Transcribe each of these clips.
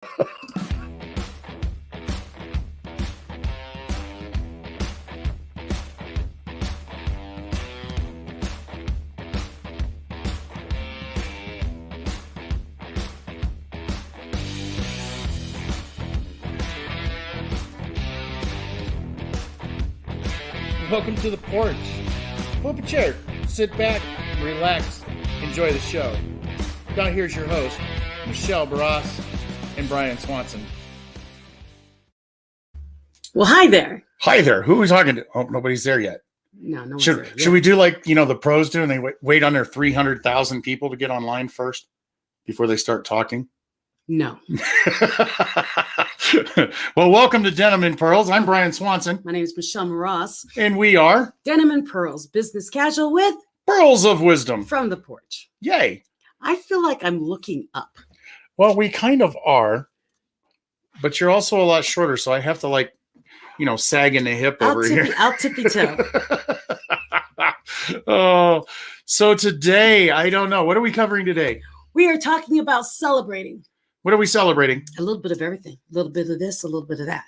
Welcome to the porch. Pull up a chair, sit back, relax, enjoy the show. Now here's your host, Michelle Barras and Brian Swanson. Well, hi there. Hi there. Who are we talking to? Oh, nobody's there yet. No one's Should we do like, the pros do and they wait on their 300,000 people to get online first before they start talking? No. Well, welcome to Denim and Pearls. I'm Brian Swanson. My name is Michelle Barras. And we are Denim and Pearls, business casual with Pearls of Wisdom. From the porch. Yay. I feel like I'm looking up. Well, we kind of are, but you're also a lot shorter, so I have to sag in the hip over here. I'll tippy toe. Oh, so today, I don't know. What are we covering today? We are talking about celebrating. What are we celebrating? A little bit of everything. A little bit of this, a little bit of that.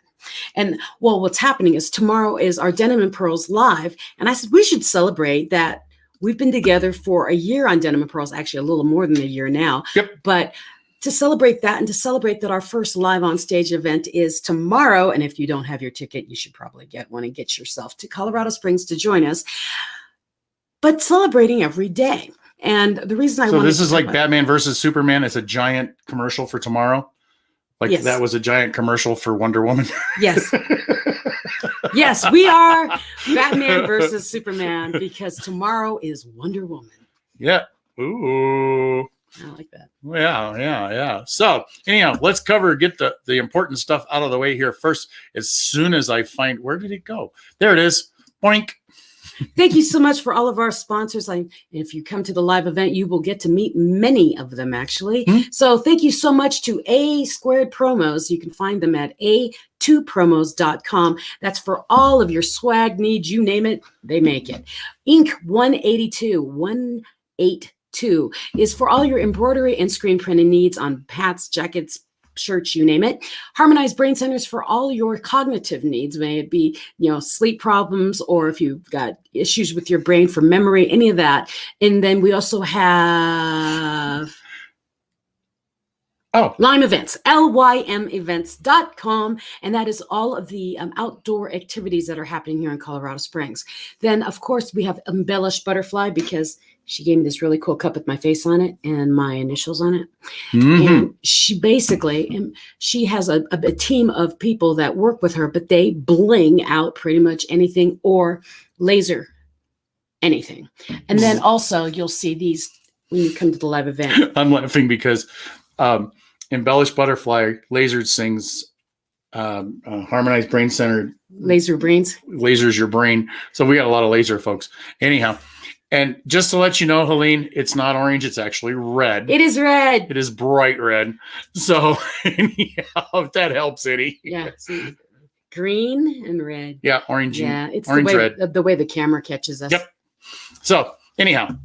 And well, what's happening is tomorrow is our Denim and Pearls Live. And I said, we should celebrate that we've been together for a year on Denim and Pearls, actually a little more than a year now. Yep. But to celebrate that and to celebrate that our first live on stage event is tomorrow. And if you don't have your ticket, you should probably get one and get yourself to Colorado Springs to join us. But celebrating every day. And the reason So this is like Batman versus Superman. It's a giant commercial for tomorrow. Yes. That was a giant commercial for Wonder Woman. Yes. Yes, we are Batman versus Superman because tomorrow is Wonder Woman. Yeah. Ooh. I like that. Yeah. So anyhow, let's get the important stuff out of the way here first. As soon as I find, where did it go? There it is. Boink. Thank you so much for all of our sponsors. If you come to the live event, you will get to meet many of them, actually. Mm-hmm. So thank you so much to A Squared Promos. You can find them at a2promos.com. That's for all of your swag needs. You name it, they make it. Inc. 182 is for all your embroidery and screen printing needs on hats, jackets, shirts, you name it. Harmonized Brain Centers for all your cognitive needs, may it be, sleep problems, or if you've got issues with your brain for memory, any of that. And then we also have Lime Events, lymevents.com. And that is all of the outdoor activities that are happening here in Colorado Springs. Then, of course, we have Embellished Butterfly because she gave me this really cool cup with my face on it and my initials on it. Mm-hmm. And she has a team of people that work with her, but they bling out pretty much anything or laser anything. And then also you'll see these when you come to the live event. I'm laughing because Embellished Butterfly lasered sings Harmonized Brain Center. Laser brains. Lasers your brain. So we got a lot of laser folks. Anyhow. And just to let you know, Helene, it's not orange. It's actually red. It is red. It is bright red. So anyhow, if that helps any. Yeah. See, green and red. Yeah. Orange. Yeah. It's red. The way the camera catches us. Yep. So anyhow.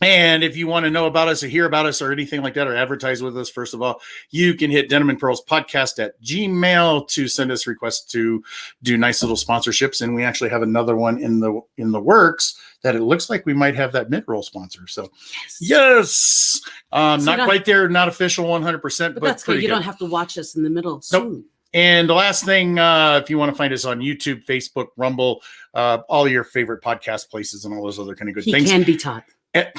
And if you want to know about us or hear about us or anything like that or advertise with us, first of all, you can hit Denim and Pearls podcast at Gmail to send us requests to do nice little sponsorships. And we actually have another one in the works that it looks like we might have that mid-roll sponsor. So yes. Not quite there, not official 100%, but that's good. You don't have to watch us in the middle. Nope. And the last thing, if you want to find us on YouTube, Facebook, Rumble, all your favorite podcast places and all those other kind of good things. He can be taught. And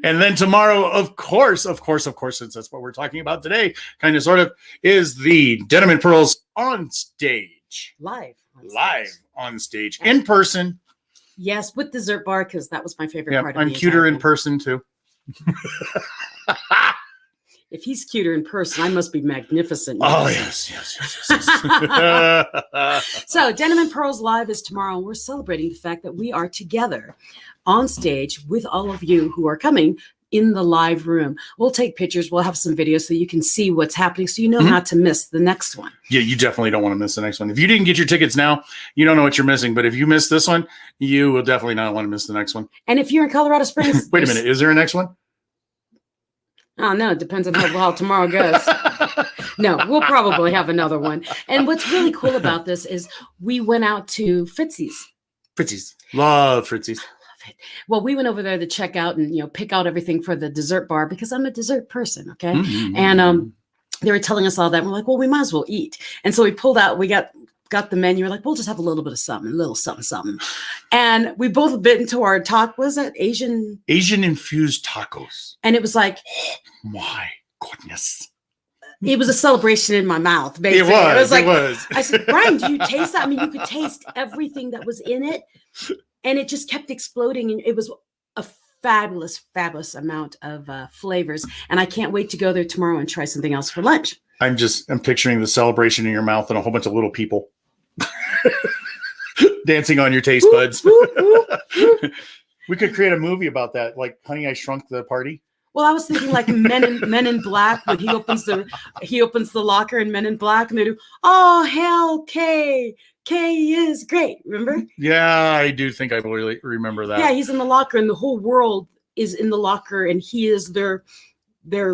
then tomorrow, of course, since that's what we're talking about today, kind of sort of, is the Denim and Pearls on stage. Live on stage. In person. Yes, with dessert bar, because that was my favorite part of the I'm cuter in person too. If he's cuter in person, I must be magnificent. Oh, yes. So Denim and Pearls Live is tomorrow, and we're celebrating the fact that we are together on stage with all of you who are coming in the live room. We'll take pictures. We'll have some videos so you can see what's happening, so you know not to miss the next one. Yeah, you definitely don't want to miss the next one. If you didn't get your tickets now, you don't know what you're missing. But if you miss this one, you will definitely not want to miss the next one. And if you're in Colorado Springs... Wait a minute. Is there a next one? Oh no, it depends on how well tomorrow goes. No, we'll probably have another one. And what's really cool about this is we went out to Fritzy's. Fritzy's. Love Fritzy's. Well, we went over there to check out and pick out everything for the dessert bar because I'm a dessert person, okay? Mm-hmm. And they were telling us all that. We're like, well, we might as well eat. And so we pulled out, we got the menu. We're like, we'll just have a little bit of something, a little something, something. And we both bit into our was that Asian infused tacos. And it was like, oh my goodness. It was a celebration in my mouth, basically. It was like, it was. I said, Brian, do you taste that? I mean, you could taste everything that was in it. And it just kept exploding. And it was a fabulous amount of flavors. And I can't wait to go there tomorrow and try something else for lunch. I'm picturing the celebration in your mouth and a whole bunch of little people dancing on your taste buds. We could create a movie about that, like Honey, I Shrunk the Party. Well, I was thinking like Men in Black, when he opens the locker in Men in Black and they do, oh, hell, K is great. Remember? Yeah, I do think I really remember that. Yeah, he's in the locker and the whole world is in the locker and he is their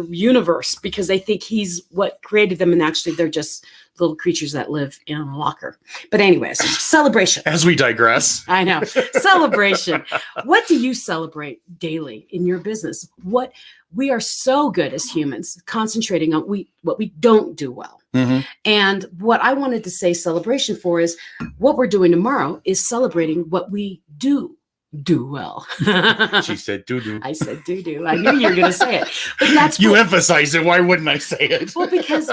universe because they think he's what created them. And actually they're just little creatures that live in a locker. But anyways, celebration. As we digress. I know. Celebration. What do you celebrate daily in your business? What we are so good as humans concentrating on what we don't do well. Mm-hmm. And what I wanted to say celebration for is what we're doing tomorrow is celebrating what we do well. She said doo-doo. I said doo-doo. I knew you were going to say it. But that's you emphasize it. Why wouldn't I say it? Well, because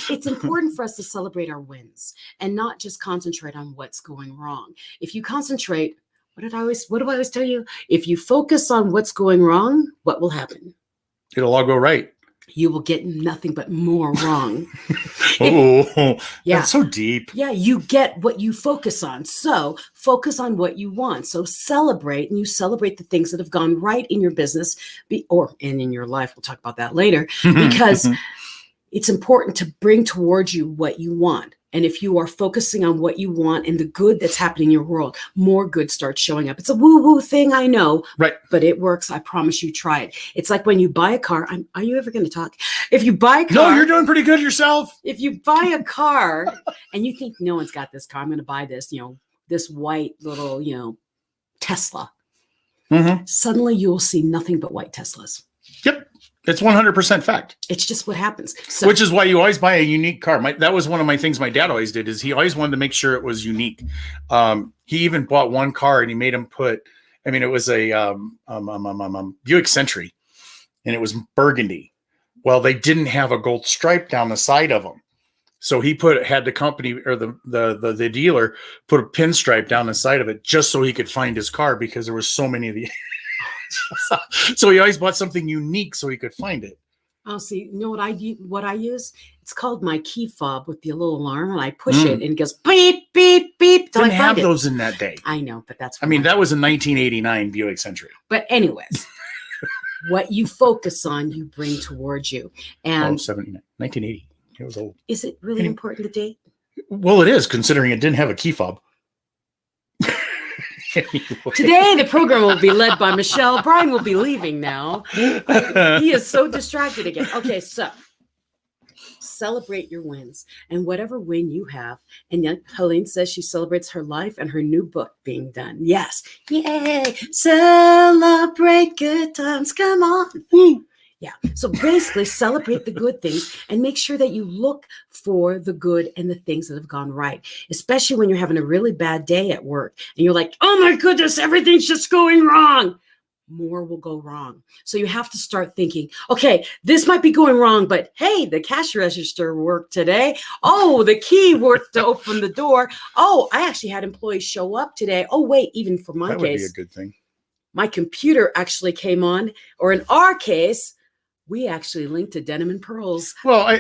it's important for us to celebrate our wins and not just concentrate on what's going wrong. If you concentrate, what do I always tell you? If you focus on what's going wrong, what will happen? It'll all go right. You will get nothing but more wrong. Yeah. That's so deep. Yeah, you get what you focus on. So focus on what you want. So celebrate, and you celebrate the things that have gone right in your business and in your life. We'll talk about that later because it's important to bring towards you what you want. And if you are focusing on what you want and the good that's happening in your world, more good starts showing up. It's a woo-woo thing, I know. Right. But it works. I promise you, try it. It's like when you buy a car. Are you ever going to talk? If you buy a car. No, you're doing pretty good yourself. If you buy a car and you think no one's got this car, I'm going to buy this, this white little, Tesla. Mm-hmm. Suddenly you'll see nothing but white Teslas. Yep. It's 100% fact. It's just what happens. So, which is why you always buy a unique car. That was one of my things my dad always did is he always wanted to make sure it was unique. He even bought one car and he made him it was a Buick Century and it was burgundy. Well, they didn't have a gold stripe down the side of them. So he had the company or the dealer put a pinstripe down the side of it just so he could find his car because there were so many of the so he always bought something unique so he could find it. Oh, see, you know what I use? It's called my key fob with the little alarm, and I push it, and it goes beep, beep, beep. Didn't have those in that day. I know, but that's. That was a 1989 Buick Century. But anyways, what you focus on, you bring towards you. And 79, 1980. It was old. Is it really important to date? Well, it is, considering it didn't have a key fob. Anyway. Today, the program will be led by Michelle. Brian will be leaving now. He is so distracted again. Okay, so celebrate your wins and whatever win you have. And yet Helene says she celebrates her life and her new book being done. Yes. Yay. Celebrate good times. Come on. Woo. Yeah. So basically celebrate the good things and make sure that you look for the good and the things that have gone right, especially when you're having a really bad day at work and you're like, oh my goodness, everything's just going wrong. More will go wrong. So you have to start thinking, okay, this might be going wrong, but hey, the cash register worked today. Oh, the key worked to open the door. Oh, I actually had employees show up today. Oh, wait, even for my case. That would be a good thing. My computer actually came on, or in our case, we actually linked to Denim and Pearls. Well,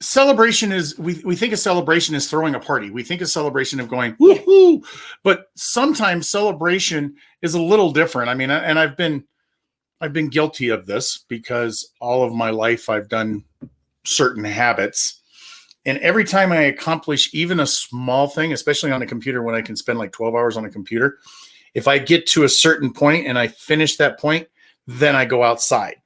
celebration is, we think a celebration is throwing a party. We think a celebration of going, woohoo, yeah. But sometimes celebration is a little different. I mean, and I've been guilty of this because all of my life I've done certain habits. And every time I accomplish even a small thing, especially on a computer, when I can spend like 12 hours on a computer, if I get to a certain point and I finish that point, then I go outside.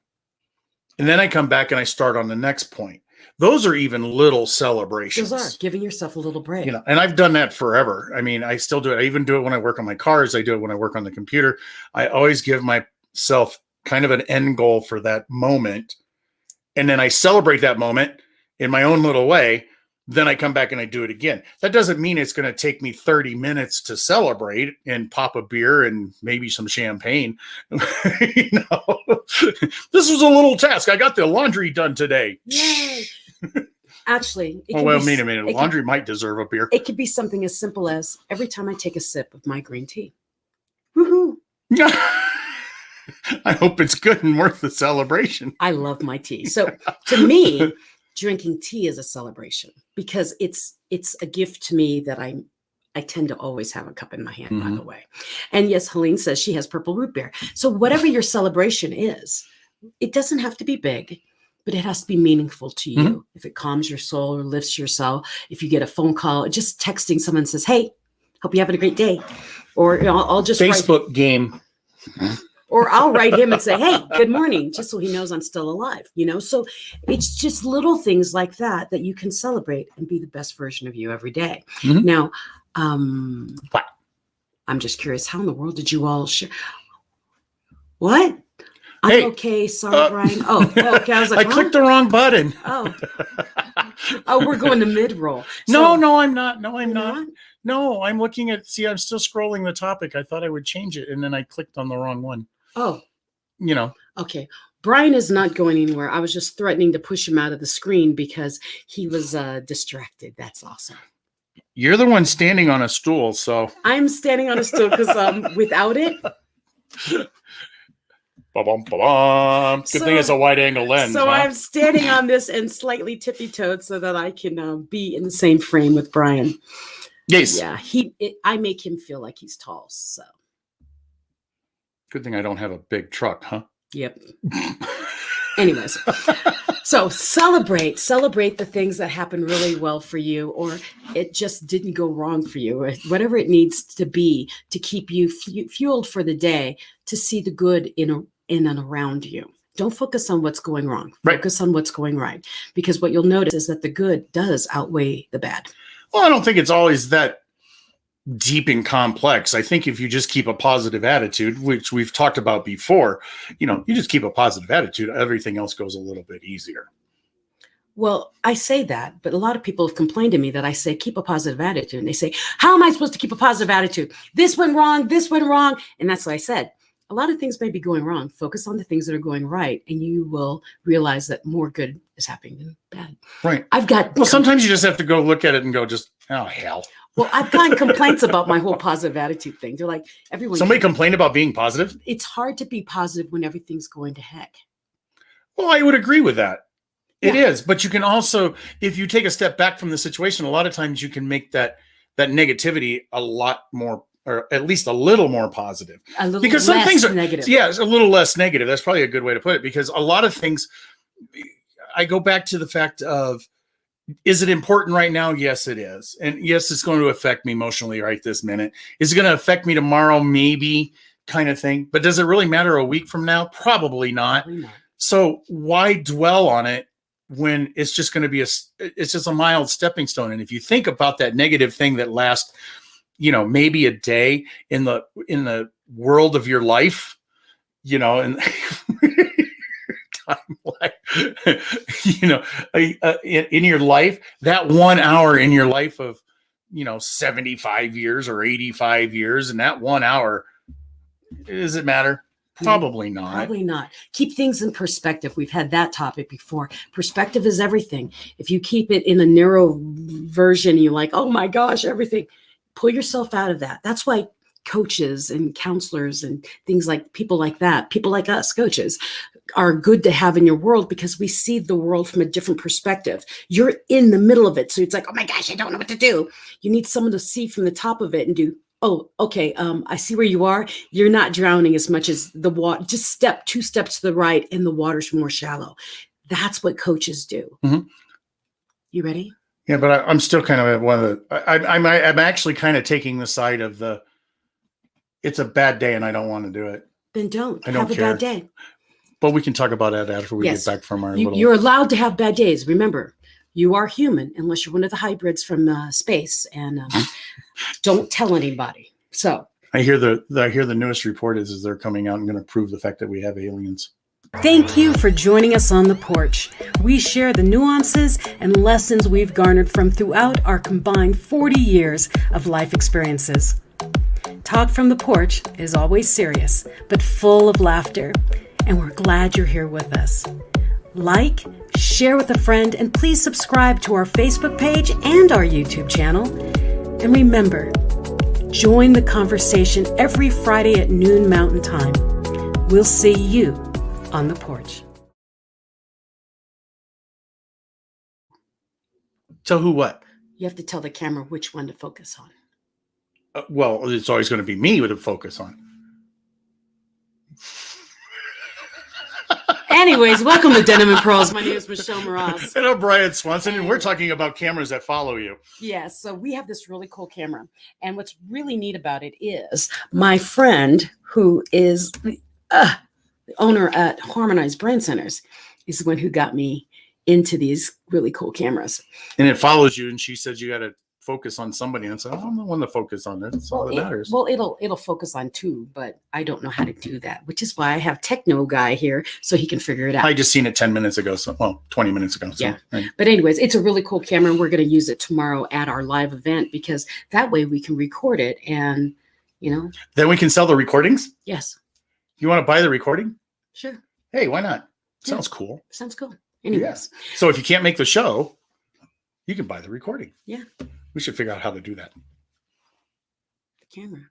And then I come back and I start on the next point. Those are even little celebrations. Those are giving yourself a little break. And I've done that forever. I mean, I still do it. I even do it when I work on my cars. I do it when I work on the computer. I always give myself kind of an end goal for that moment. And then I celebrate that moment in my own little way. Then I come back and I do it again. That doesn't mean it's going to take me 30 minutes to celebrate and pop a beer and maybe some champagne. This was a little task. I got the laundry done today. Yay. Actually, wait a minute. Laundry might deserve a beer. It could be something as simple as every time I take a sip of my green tea. Woohoo. I hope it's good and worth the celebration. I love my tea. So to me, drinking tea is a celebration because it's a gift to me that I tend to always have a cup in my hand, by the way. And yes, Helene says she has purple root beer. So whatever your celebration is, it doesn't have to be big, but it has to be meaningful to you. If it calms your soul or lifts your soul, if you get a phone call, just texting someone says, hey, hope you're having a great day. Or I'll just Facebook game. Or I'll write him and say, hey, good morning, just so he knows I'm still alive, So it's just little things like that you can celebrate and be the best version of you every day. Now, I'm just curious, how in the world did you all share? What? I'm okay. Sorry, Brian. Oh, okay. I was like, I clicked the wrong button. Oh, we're going to mid-roll. No, I'm not. No, I'm not. No, I'm looking at, I'm still scrolling the topic. I thought I would change it, and then I clicked on the wrong one. Oh. Okay. Brian is not going anywhere. I was just threatening to push him out of the screen because he was distracted. That's awesome. You're the one standing on a stool, so. I'm standing on a stool because without it. Good thing it's a wide angle lens. So I'm standing on this and slightly tippy-toed so that I can be in the same frame with Brian. Yes. Yeah, I make him feel like he's tall, so. Good thing I don't have a big truck, huh? Yep. Anyways, so celebrate the things that happen really well for you, or it just didn't go wrong for you, or whatever it needs to be to keep you fueled for the day, to see the good in and around you. Don't focus on what's going wrong. Focus on what's going right, because what you'll notice is that the good does outweigh the bad. Well, I don't think it's always that deep and complex. I think if you just keep a positive attitude, which we've talked about before, you just keep a positive attitude, everything else goes a little bit easier. Well, I say that, but a lot of people have complained to me that I say, keep a positive attitude. And they say, how am I supposed to keep a positive attitude? This went wrong. And that's what I said. A lot of things may be going wrong. Focus on the things that are going right, and you will realize that more good is happening than bad. Right. Well, sometimes you just have to go look at it and go, oh, hell. Well, I've gotten complaints about my whole positive attitude thing. They're like, everyone. Somebody complained about being positive? It's hard to be positive when everything's going to heck. Well, I would agree with that. It is. But you can also, if you take a step back from the situation, a lot of times you can make that negativity a lot more, or at least a little more positive. A little because less some things are negative. Yeah, it's a little less negative. That's probably a good way to put it, because a lot of things, I go back to the fact of, is it important right now? Yes, it is. And yes, it's going to affect me emotionally right this minute. Is it going to affect me tomorrow? Maybe, kind of thing. But does it really matter a week from now? Probably not. Probably not. So why dwell on it when it's just going to be it's just a mild stepping stone? And if you think about that negative thing that lasts, maybe a day in the world of your life, and in your life, that 1 hour in your life of 75 years or 85 years, and that 1 hour, does it matter? Probably not. Probably not. Keep things in perspective. We've had that topic before. Perspective is everything. If you keep it in a narrow version, you're like, oh my gosh, everything. Pull yourself out of that. That's why coaches and counselors and things like people like that, people like us, coaches, are good to have in your world, because we see the world from a different perspective. You're in the middle of it. So it's like, oh my gosh, I don't know what to do. You need someone to see from the top of it and do, oh, okay, I see where you are. You're not drowning as much as the water. Just 2 steps to the right and the water's more shallow. That's what coaches do. Mm-hmm. You ready? Yeah, but I'm still kind of at one of the, I'm actually kind of taking the side of it's a bad day and I don't want to do it. Then don't. I don't have care. A bad day. But we can talk about that after we Yes. get back from our You're allowed to have bad days. Remember, you are human unless you're one of the hybrids from space, and don't tell anybody. So I hear the newest report is they're coming out and going to prove the fact that we have aliens. Thank you for joining us on the porch. We share the nuances and lessons we've garnered from throughout our combined 40 years of life experiences. Talk from the porch is always serious, but full of laughter, and we're glad you're here with us. Like, share with a friend, and please subscribe to our Facebook page and our YouTube channel. And remember, join the conversation every Friday at noon Mountain Time. We'll see you on the porch. So who what? you have to tell the camera which one to focus on. Well, it's always going to be me with a focus on. Anyways, welcome to Denim and Pearls. My name is Michelle Mraz. And I'm Brian Swanson, and we're talking about cameras that follow you. Yes, so we have this really cool camera. And what's really neat about it is my friend, who is the owner at Harmonized Brand Centers, is the one who got me into these really cool cameras. And it follows you, and she says you got to focus on somebody. And I said, I'm the one to focus on. That's all that matters. Well, it'll focus on two, but I don't know how to do that, which is why I have Techno Guy here so he can figure it out. I just seen it 10 minutes ago. 20 minutes ago. So, Yeah. right. But anyways, it's a really cool camera, and we're going to use it tomorrow at our live event because that way we can record it and, Then we can sell the recordings. yes, You want to buy the recording? sure. Hey, why not? Yeah. Sounds cool. Sounds cool. Anyways, Yes. So if you can't make the show, you can buy the recording. Yeah. We should figure out how to do that. the camera.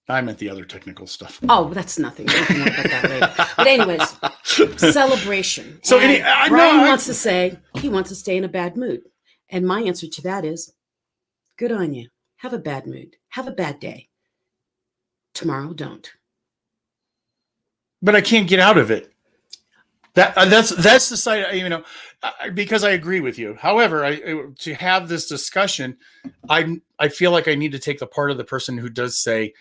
I meant the other technical stuff. Oh, that's nothing. We can work about that later. But anyways, celebration. So And I know Brian I- wants to say he wants to stay in a bad mood. And my answer to that is good on you. Have a bad mood. Have a bad day. Tomorrow, don't. But I can't get out of it. That's the side, because I agree with you. However, to have this discussion, I feel like I need to take the part of the person who does say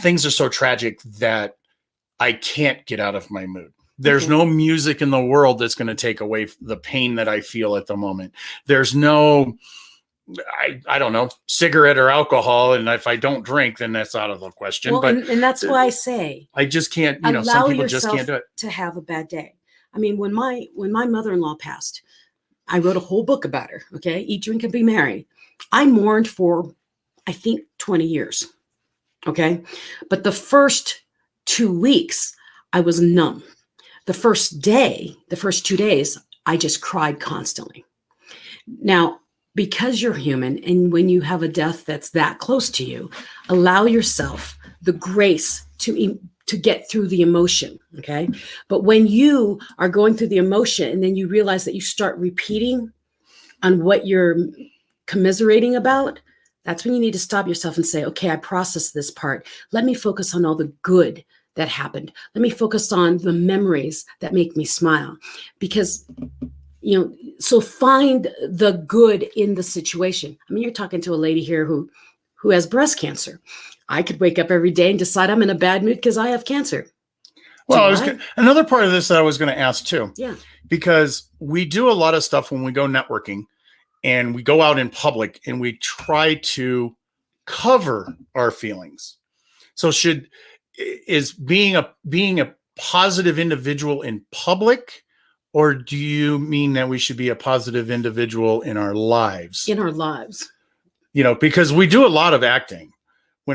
things are so tragic that I can't get out of my mood. There's Okay. no music in the world that's going to take away the pain that I feel at the moment. There's no, I don't know, cigarette or alcohol. And if I don't drink, then that's out of the question. Well, but and that's why I say I just can't, allow some people just yourself can't do it. to have a bad day. I mean, when my mother-in-law passed, I wrote a whole book about her. Okay, Eat, Drink, and Be Merry. I mourned for, I think, 20 years. Okay, but the first 2 weeks, I was numb. The first 2 days, I just cried constantly. Now, because you're human, and when you have a death that's that close to you, allow yourself the grace to get through the emotion, okay? But when you are going through the emotion and then you realize that you start repeating on what you're commiserating about, that's when you need to stop yourself and say, okay, I processed this part. Let me focus on all the good that happened. Let me focus on the memories that make me smile. Because, so find the good in the situation. I mean, you're talking to a lady here who has breast cancer. I could wake up every day and decide I'm in a bad mood because I have cancer. Well, another part of this that I was going to ask too. Yeah. Because we do a lot of stuff when we go networking and we go out in public and we try to cover our feelings. So is being a positive individual in public, or do you mean that we should be a positive individual in our lives? In our lives. Because we do a lot of acting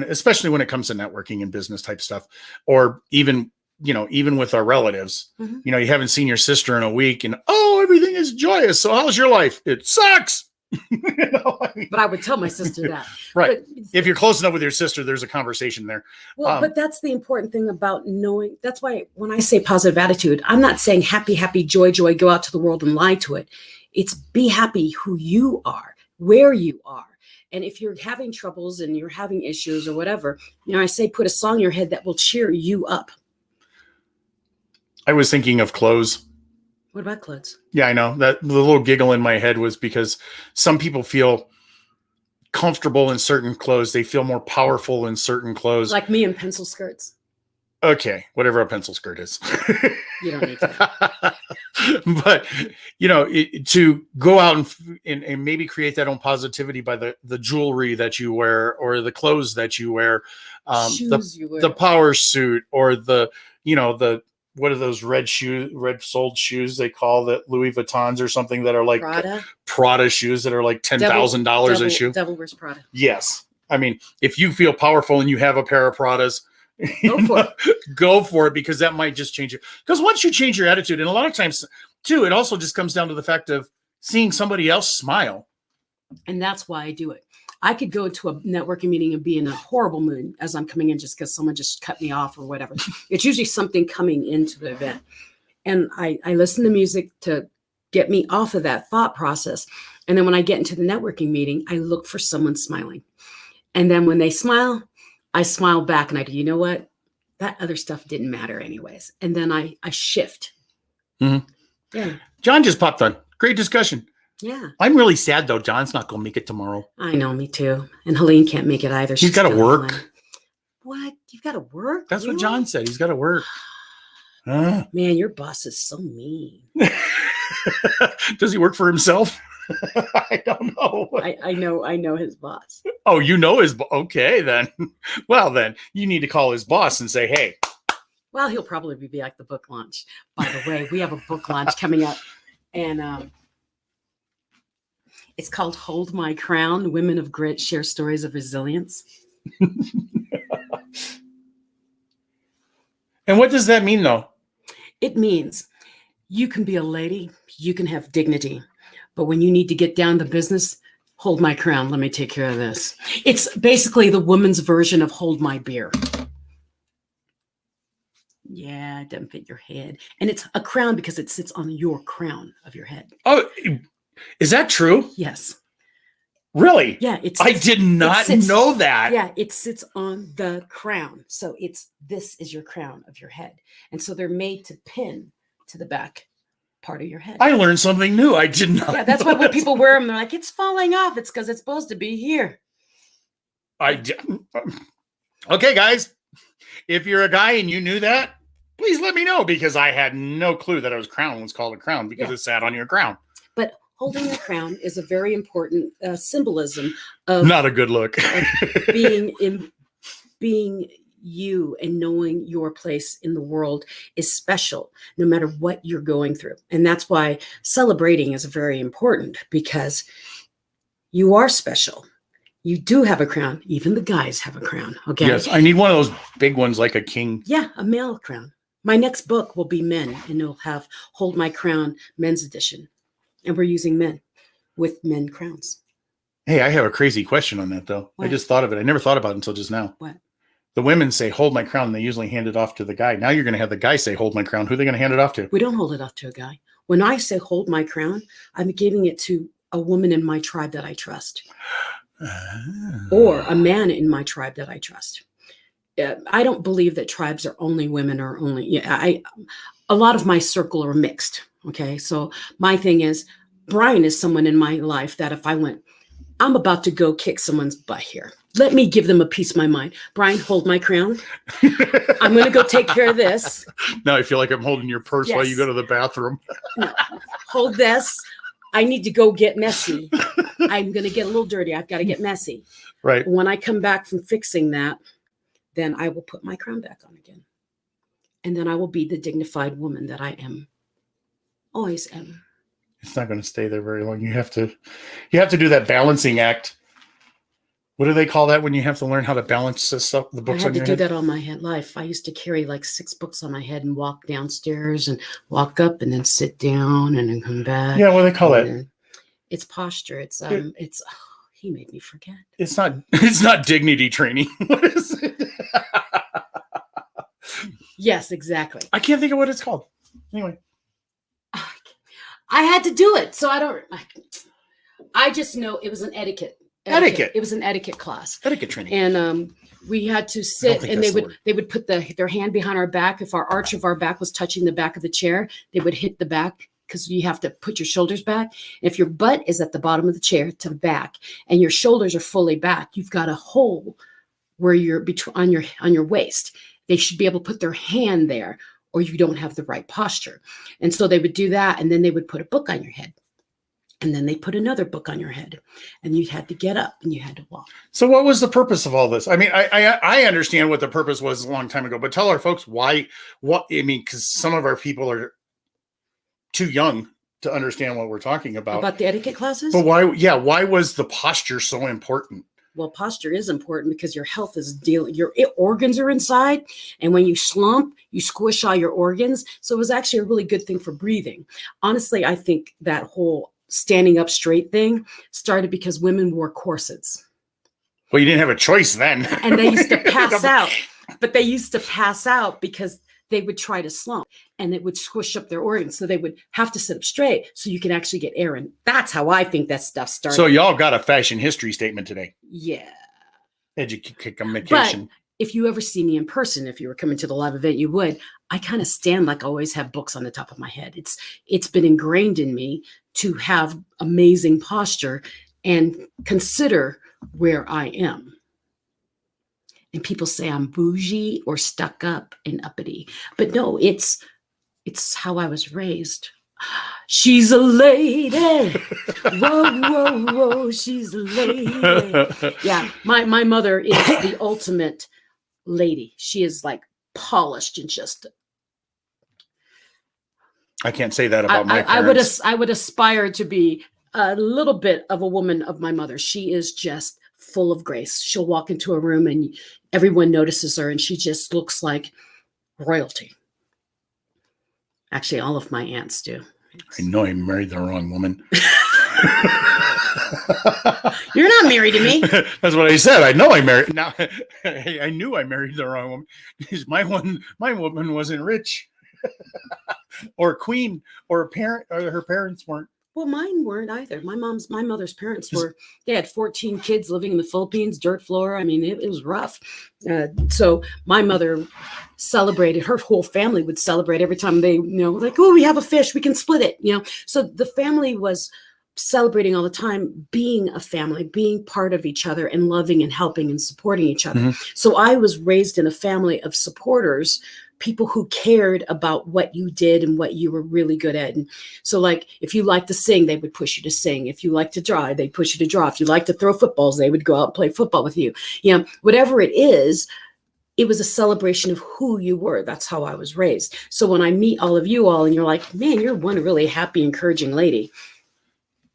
especially when it comes to networking and business type stuff, or even with our relatives. Mhm. You haven't seen your sister in a week and, everything is joyous. So how's your life? It sucks. But I would tell my sister that. Right. But, If you're close enough with your sister, there's a conversation there. well, but that's the important thing about knowing. That's why when I say positive attitude, I'm not saying happy, happy, joy, joy, go out to the world and lie to it. It's be happy who you are, where you are. And if you're having troubles and you're having issues or whatever, I say put a song in your head that will cheer you up. I was thinking of clothes. What about clothes? Yeah, I know that the little giggle in my head was because some people feel comfortable in certain clothes. They feel more powerful in certain clothes. Like me in pencil skirts. Okay, whatever a pencil skirt is. You don't need to. But to go out and maybe create that own positivity by the jewelry that you wear, or the clothes that you wear, Shoes you wear. the power suit, or the what are those red soled shoes they call that, Louis Vuittons or something, that are like Prada shoes that are like $10,000 a shoe. Devil wears Prada. Yes. I mean, if you feel powerful and you have a pair of Pradas, go for it, because that might just change it. Because once you change your attitude, and a lot of times too, it also just comes down to the fact of seeing somebody else smile. And that's why I do it. I could go to a networking meeting and be in a horrible mood as I'm coming in, just because someone just cut me off or whatever. It's usually something coming into the event. And I listen to music to get me off of that thought process. And then when I get into the networking meeting, I look for someone smiling. And then when they smile, I smile back and I go, you know what? That other stuff didn't matter anyways. And then I shift. Mm-hmm. Yeah. John just popped on. Great discussion. Yeah. I'm really sad though. John's not going to make it tomorrow. I know, me too. And Helene can't make it either. She's got to work. What? You've got to work? That's what John said. He's got to work. Man, your boss is so mean. Does he work for himself? I don't know. I know his boss. Oh, you know his okay then. Well, then you need to call his boss and say, hey. Well, he'll probably be at the book launch. By the way, we have a book launch coming up, and it's called Hold My Crown. Women of Grit Share Stories of Resilience. And what does that mean, though? It means you can be a lady, you can have dignity, but when you need to get down to business, hold my crown. Let me take care of this. It's basically the woman's version of hold my beer. Yeah, it doesn't fit your head. And it's a crown because it sits on your crown of your head. Oh, is that true? Yes. Really? Yeah. I did not know that. Yeah, it sits on the crown. So this is your crown of your head. And so they're made to pin to the back part of your head. I learned something new. I did not. Yeah, that's why when people wear them, they're like, it's falling off. It's because it's supposed to be here. Okay, guys. If you're a guy and you knew that, please let me know, because I had no clue that a crown was called a crown because it sat on your crown. But holding the crown is a very important symbolism of not a good look. being you and knowing your place in the world is special, no matter what you're going through. And that's why celebrating is very important, because you are special. You do have a crown. Even the guys have a crown. Okay. Yes, I need one of those big ones, like a king. Yeah, a male crown. My next book will be men, and it'll have Hold My Crown Men's Edition. And we're using men with men crowns. Hey, I have a crazy question on that, though. What? I just thought of it. I never thought about it until just now. What? The women say, hold my crown, and they usually hand it off to the guy. Now you're going to have the guy say, hold my crown. Who are they going to hand it off to? We don't hold it off to a guy. When I say hold my crown, I'm giving it to a woman in my tribe that I trust. Or a man in my tribe that I trust. I don't believe that tribes are only women or only, a lot of my circle are mixed. Okay. So my thing is, Brian is someone in my life that if I went, I'm about to go kick someone's butt here. Let me give them a piece of my mind. Brian, hold my crown. I'm going to go take care of this. Now I feel like I'm holding your purse while you go to the bathroom. No, hold this. I need to go get messy. I'm going to get a little dirty. I've got to get messy. Right. When I come back from fixing that, then I will put my crown back on again. And then I will be the dignified woman that I am. Always am. It's not going to stay there very long. You have to do that balancing act. What do they call that when you have to learn how to balance this stuff, the books on your head? I had to do that all my life. I used to carry like 6 books on my head and walk downstairs and walk up and then sit down and then come back. Yeah, what do they call it? It's posture. He made me forget. It's not dignity training. What is it? Yes, exactly. I can't think of what it's called. Anyway. I had to do it. So I just know it was an etiquette. It was an etiquette class. Etiquette training. And we had to sit, and they would put their hand behind our back. If our arch of our back was touching the back of the chair, they would hit the back, because you have to put your shoulders back. If your butt is at the bottom of the chair to the back and your shoulders are fully back, you've got a hole where you're on your waist. They should be able to put their hand there, or you don't have the right posture. And so they would do that, and then they would put a book on your head. And then they put another book on your head, and you had to get up and you had to walk. So what was the purpose of all this? I mean, I understand what the purpose was a long time ago, but tell our folks why, because some of our people are too young to understand what we're talking about. About the etiquette classes? But why was the posture so important? Well, posture is important because your health is your organs are inside. And when you slump, you squish all your organs. So it was actually a really good thing for breathing. Honestly, I think that whole standing up straight thing started because women wore corsets. Well, you didn't have a choice then. And they used to pass out. But they used to pass out because they would try to slump and it would squish up their organs. So they would have to sit up straight so you can actually get air in. That's how I think that stuff started. So y'all got a fashion history statement today. Yeah. Education. But if you ever see me in person, if you were coming to the live event, you would. I kind of stand like I always have books on the top of my head. It's been ingrained in me to have amazing posture and consider where I am. And people say I'm bougie or stuck up and uppity. But no, it's how I was raised. She's a lady. Whoa, whoa, whoa, she's a lady. Yeah, my mother is the ultimate lady. She is like polished and just. I can't say that about my parents. I would aspire to be a little bit of a woman of my mother. She is just full of grace. She'll walk into a room and everyone notices her and she just looks like royalty. Actually, all of my aunts do. I know I married the wrong woman. You're not married to me. That's what I said. I know I married. Now I knew I married the wrong woman because my woman wasn't rich or queen or a parent, or her parents weren't. Well, mine weren't either. My mother's parents they had 14 kids living in the Philippines, dirt floor. I mean, it was rough. So my mother celebrated, her whole family would celebrate every time they, like, oh, we have a fish, we can split it, So the family was celebrating all the time, being a family, being part of each other and loving and helping and supporting each other. Mm-hmm. So I was raised in a family of supporters, people who cared about what you did and what you were really good at. And so like, if you like to sing, they would push you to sing. If you like to draw, they'd push you to draw. If you like to throw footballs, they would go out and play football with you. Whatever it is, it was a celebration of who you were. That's how I was raised. So when I meet all of you all and you're like, man, you're one really happy, encouraging lady.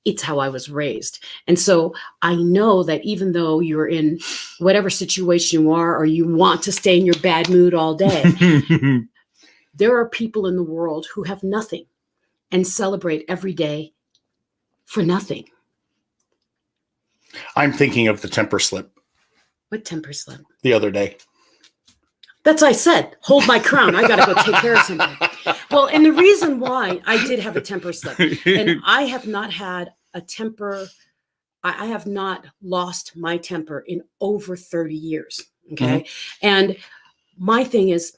It's how I was raised. And so I know that even though you're in whatever situation you are, or you want to stay in your bad mood all day, there are people in the world who have nothing and celebrate every day for nothing. I'm thinking of the temper slip. What temper slip? The other day. That's I said, hold my crown. I got to go take care of somebody. Well, and the reason why I did have a temper slip, and I have not had a temper, I have not lost my temper in over 30 years. Okay. Mm-hmm. And my thing is,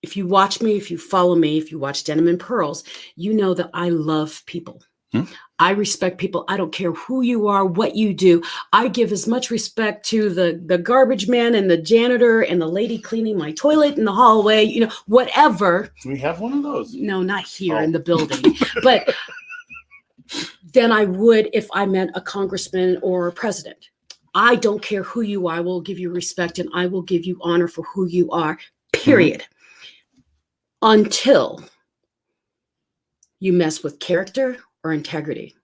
if you watch me, if you follow me, if you watch Denim and Pearls, you know that I love people. Hmm? I respect people. I don't care who you are, what you do. I give as much respect to the garbage man and the janitor and the lady cleaning my toilet in the hallway, whatever. Do we have one of those? No, not here in the building, but than I would if I met a congressman or a president. I don't care who you are. I will give you respect and I will give you honor for who you are, period. Mm-hmm. Until you mess with character or integrity,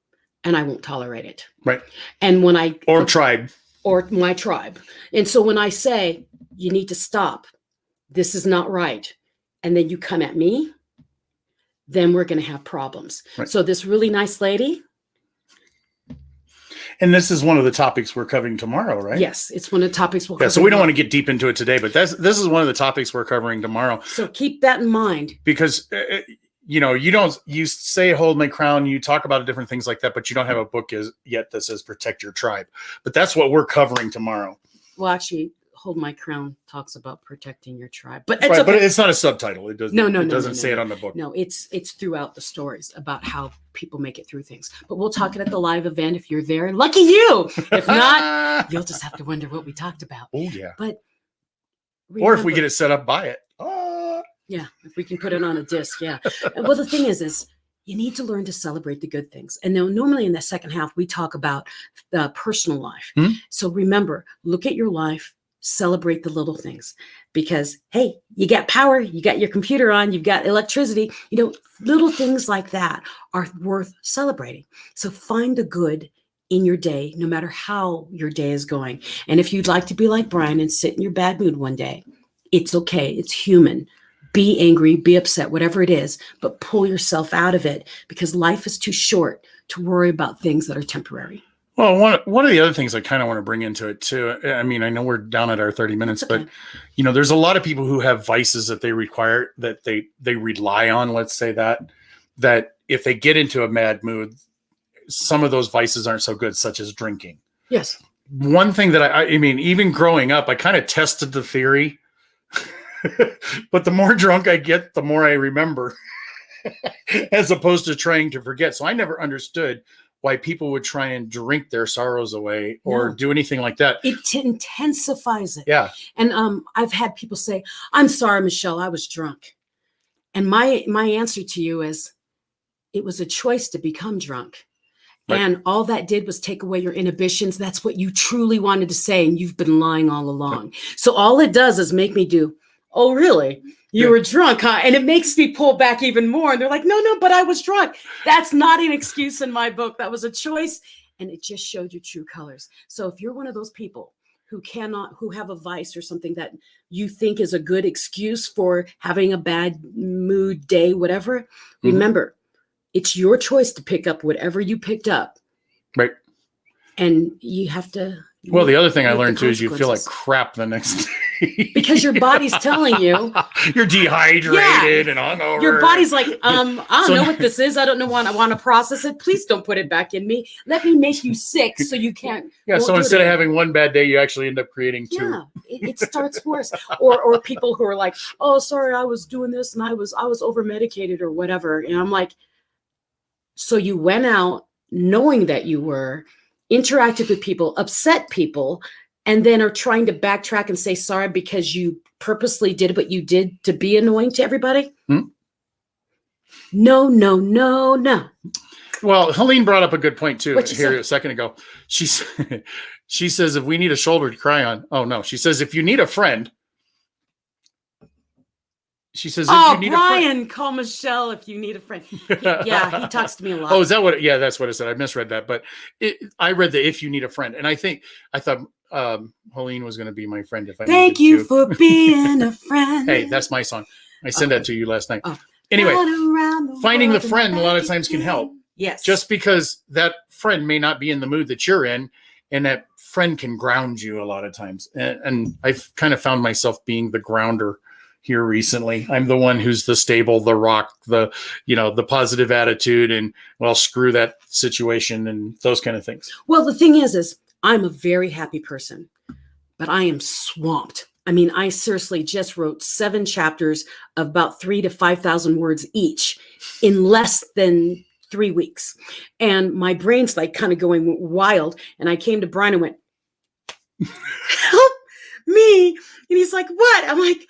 and I won't tolerate it. Right. And when I tribe. Or my tribe. And so when I say you need to stop, this is not right, and then you come at me, then we're going to have problems. Right. So this really nice lady. And this is one of the topics we're covering tomorrow, right? Yes, it's one of the topics we'll cover. So we don't want to get deep into it today, but this is one of the topics we're covering tomorrow. So keep that in mind. Because you say hold my crown, you talk about different things like that, but you don't have a book yet that says protect your tribe. But that's what we're covering tomorrow. Well, actually, hold my crown talks about protecting your tribe, but it's right, okay. But it's not a subtitle. It doesn't. It doesn't say it on the book. No, it's throughout the stories about how people make it through things. But we'll talk it at the live event if you're there. Lucky you. If not, you'll just have to wonder what we talked about. Oh yeah. But remember, or if we get it set up, buy it. Yeah, if we can put it on a disc, yeah. Well, the thing is you need to learn to celebrate the good things. And now normally in the second half, we talk about the personal life. So remember, look at your life, celebrate the little things, because, hey, you got power, you got your computer on, you've got electricity, little things like that are worth celebrating. So find the good in your day, no matter how your day is going. And if you'd like to be like Brian and sit in your bad mood one day, it's okay. It's human. Be angry, be upset, whatever it is, but pull yourself out of it, because life is too short to worry about things that are temporary. Well, one of the other things I kind of want to bring into it too, I mean, I know we're down at our 30 minutes, but there's a lot of people who have vices that they require, that they rely on, let's say that if they get into a mad mood, some of those vices aren't so good, such as drinking. Yes. One thing that I mean, even growing up, I kind of tested the theory, but the more drunk I get, the more I remember, as opposed to trying to forget. So I never understood why people would try and drink their sorrows away or do anything like that. It intensifies it. Yeah. And I've had people say, "I'm sorry, Michelle, I was drunk." And my answer to you is, it was a choice to become drunk. Right. And all that did was take away your inhibitions. That's what you truly wanted to say. And you've been lying all along. Right. So all it does is make me do, "Oh, really? You were drunk, huh?" And it makes me pull back even more. And they're like, no, but I was drunk. That's not an excuse in my book. That was a choice. And it just showed your true colors. So if you're one of those people who have a vice or something that you think is a good excuse for having a bad mood day, whatever, remember, it's your choice to pick up whatever you picked up. Right. And you have to. Well, the other thing I learned too is you feel like crap the next day. Because your body's telling you. You're dehydrated and hungover. Your body's like, I don't know what this is. I don't know I want to process it. Please don't put it back in me. Let me make you sick so you can't. Yeah, so instead of having one bad day, you actually end up creating two. Yeah, it starts worse. Or people who are like, "Oh, sorry, I was doing this and I was over medicated or whatever." And I'm like, so you went out knowing that you were, interacted with people, upset people, and then are trying to backtrack and say sorry because you purposely did what you did to be annoying to everybody? No. Well, Helene brought up a good point too here a second ago. She says, if we need a shoulder to cry on. Oh, no. She says, if you need a friend. She says, if you need Brian, a friend. Call Michelle if you need a friend. He talks to me a lot. Oh, is that what? Yeah, that's what it said. I misread that. But I read the if you need a friend. And I thought Helene was going to be my friend. If I Thank you for being a friend. Hey, that's my song. I sent that to you last night. Anyway, finding the friend a lot of times can help. Yes. Just because that friend may not be in the mood that you're in, and that friend can ground you a lot of times. And I've kind of found myself being the grounder here recently. I'm the one who's the stable, the rock, the positive attitude, and well, screw that situation and those kind of things. Well, the thing is I'm a very happy person, but I am swamped. I mean, I seriously just wrote 7 chapters of about 3,000 to 5,000 words each in less than 3 weeks. And my brain's like kind of going wild. And I came to Brian and went, "Help me." And he's like, "What?" I'm like,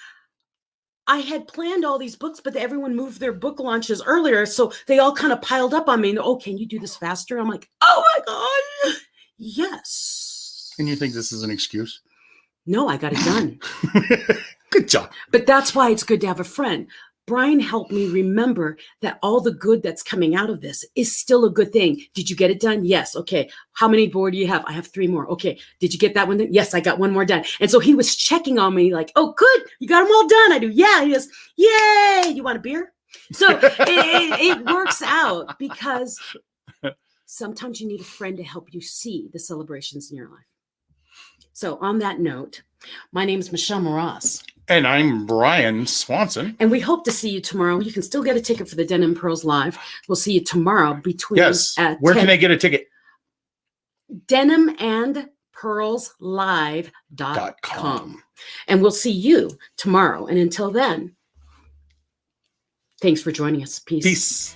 I had planned all these books, but everyone moved their book launches earlier. So they all kind of piled up on me. And, "Oh, can you do this faster?" I'm like, "Oh my God. Yes." And you think this is an excuse? No, I got it done. Good job. But that's why it's good to have a friend. Brian helped me remember that all the good that's coming out of this is still a good thing. Did you get it done? Yes. Okay. How many more do you have? I have 3 more. Okay. Did you get that one done? Yes, I got 1 more done. And so he was checking on me like, "Oh, good. You got them all done." I do. Yeah. He goes, "Yay. You want a beer?" So it works out, because sometimes you need a friend to help you see the celebrations in your life. So on that note, my name is Michelle Moras. And I'm Brian Swanson. And we hope to see you tomorrow. You can still get a ticket for the Denim Pearls Live. We'll see you tomorrow between. Yes. Where can they get a ticket? denimandpearlslive.com. And we'll see you tomorrow. And until then, thanks for joining us. Peace. Peace.